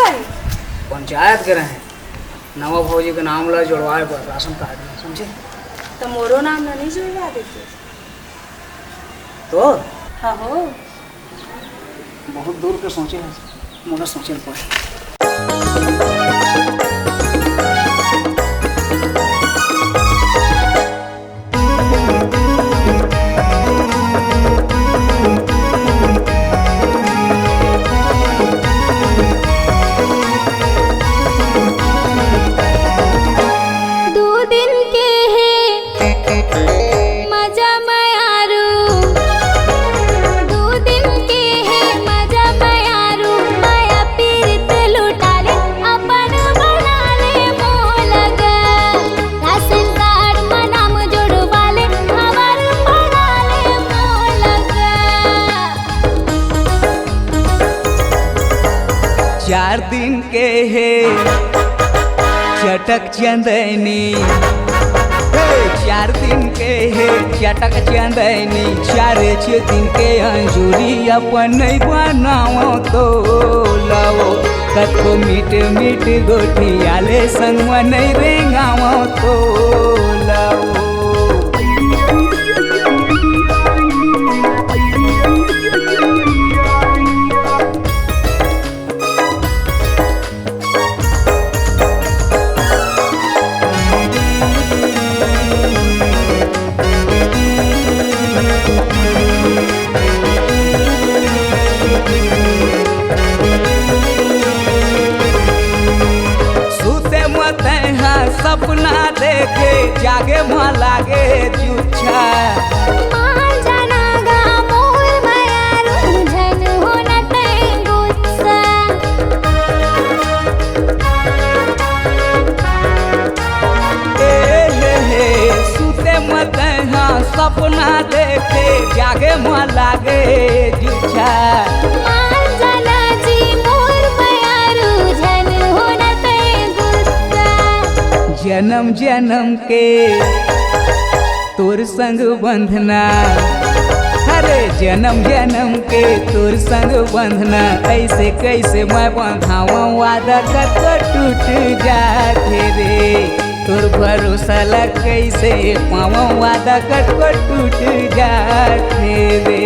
बानी? पंचायत के रहे नवा भौजी के नाम ला जोड़वाए पर राशन कार्ड में, समझे? तो मोरो नाम नहीं जुड़वा देते? तो हाँ हो। बहुत दूर के सोचे हैं, मोला सोचे पड़े। चार दिन के है चटक चंदनी, 4 दिन के है चटक चंदनी, 4 दिन के अंजूरी अपन नहीं बनाओ तो लाओ, कतो मीट मीट गोठियाले संग में नहीं रेंगाओ तो लाओ। सपना देखे जागे माँ लागे जुच्छा, सुते मत हाँ सपना देखे जागे माँ लागे जुच्छा, जन्म जन्म के तोर संग बंधना, अरे जन्म जन्म के तोर संग बंधना, ऐसे कैसे मैं बंधावा वादा कत टूट जाते रे, तोर भरोसा ला कैसे पावा वादा कत टूट जाते रे।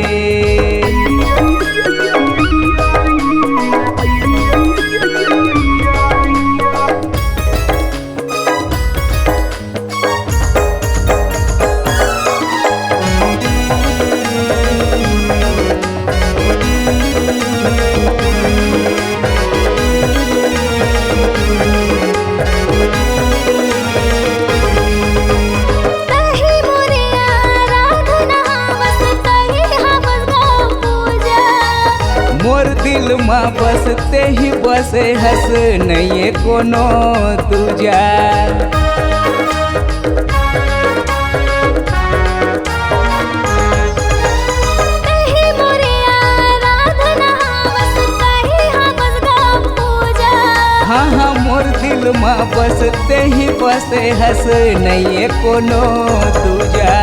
मोर दिल में बसते ही बसे हस नहीं कोनो दूजा, हाँ हाँ मोर दिल में बसते ही बसे हस नहीं कोनो दूजा।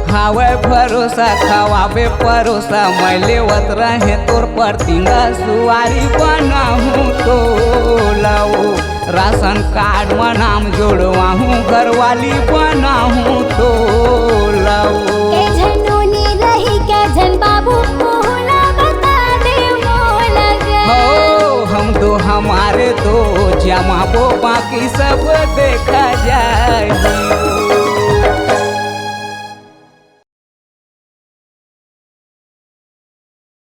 खावे भरोसा खवाबे परोसा, मैं लेवत रहे तोर पर तिंगा सुवारी बनाहूँ तो लाओ, राशन कार्ड में नाम जोड़वाहूँ घरवाली बनाहूँ तो लाओ। हो हम दो हमारे दो जमाबो बाकी सब देखा जाए।